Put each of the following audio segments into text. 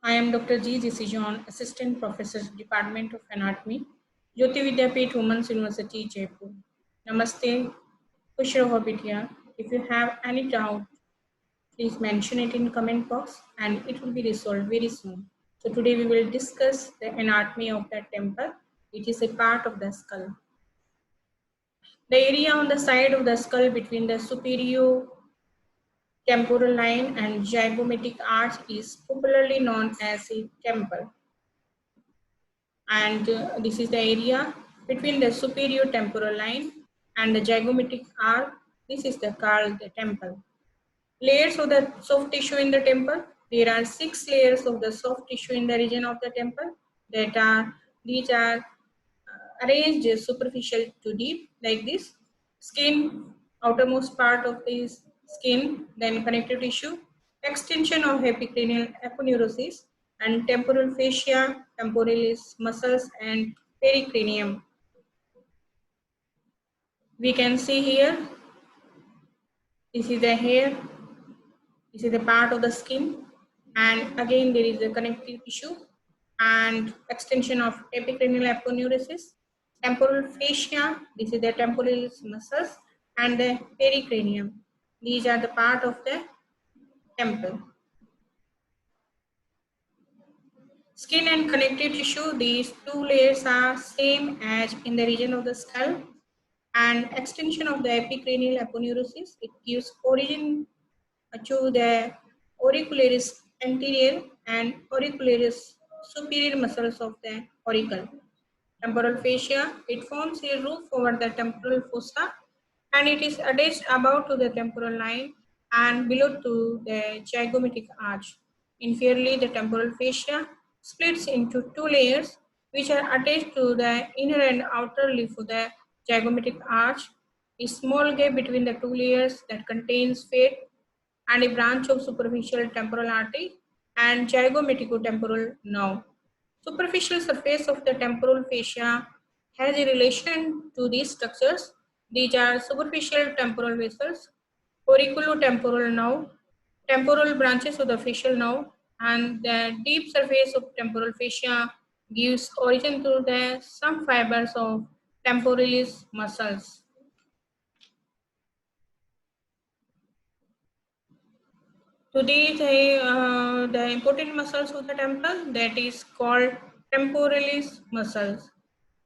I am Dr. G. John, Assistant Professor, Department of Anatomy, Jyoti Vidyapeeth Women's University, Jaipur. Namaste, Khush raho bitya. If you have any doubt, please mention it in comment box and it will be resolved very soon. So today we will discuss the anatomy of the temple. It is a part of the skull. The area on the side of the skull between the superior temporal line and zygomatic arch is popularly known as a temple. And this is the area between the superior temporal line and the zygomatic arc. This is called the temple. Layers of the soft tissue in the temple. There are 6 layers of the soft tissue in the region of the temple. These are arranged superficial to deep like this. Skin, outermost part of this skin, then connective tissue, extension of epicranial aponeurosis, and temporal fascia, temporalis muscles, and pericranium. We can see here, this is the hair, this is the part of the skin, and again there is a connective tissue and extension of epicranial aponeurosis, temporal fascia, this is the temporalis muscles, and the pericranium. These are the part of the temple. Skin and connective tissue, these 2 layers are same as in the region of the skull, and extension of the epicranial aponeurosis, it gives origin to the auricularis anterior and auricularis superior muscles of the auricle. Temporal fascia, it forms a roof over the temporal fossa and it is attached above to the temporal line and below to the zygomatic arch. Inferiorly, the temporal fascia splits into 2 layers which are attached to the inner and outer leaf of the zygomatic arch. A small gap between the 2 layers that contains fat and a branch of superficial temporal artery and zygomaticotemporal nerve. Superficial surface of the temporal fascia has a relation to these structures. These are superficial temporal vessels, auriculotemporal nerve, temporal branches of the facial nerve, and the deep surface of temporal fascia gives origin to the some fibers of temporalis muscles. Today, the important muscles of the temple that is called temporalis muscles.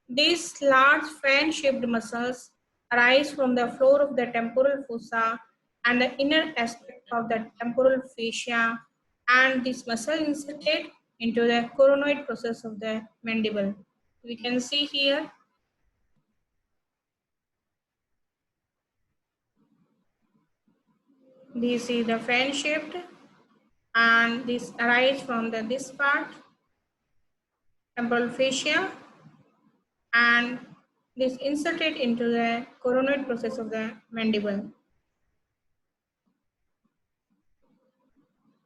These large fan-shaped muscles arise from the floor of the temporal fossa and the inner aspect of the temporal fascia, and this muscle inserted into the coronoid process of the mandible. We can see here. This is the fan-shaped, and this arises from this part, temporal fascia, and this inserted into the coronoid process of the mandible.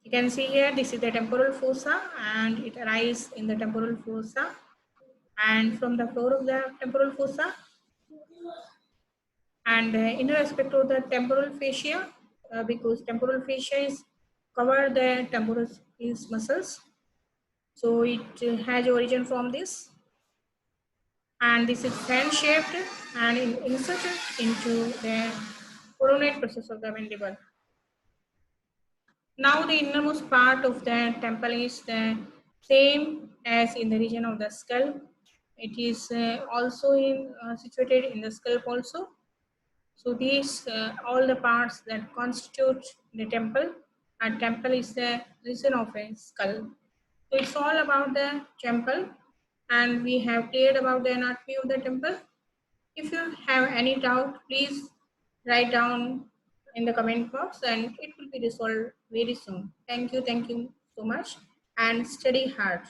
You can see here, this is the temporal fossa and it arises in the temporal fossa, and from the floor of the temporal fossa and the inner aspect of the temporal fascia, because temporal fascia is cover the temporal muscles, so it has origin from this, and this is fan shaped and inserted into the coronoid process of the mandible. Now the innermost part of the temple is the same as in the region of the skull. It is also situated in the scalp also. So these all the parts that constitute the temple, and temple is the region of a skull. So it's all about the temple, and we have cleared about the anatomy of the temple. If you have any doubt, please write down in the comment box and it will be resolved very soon. Thank you so much, and study hard.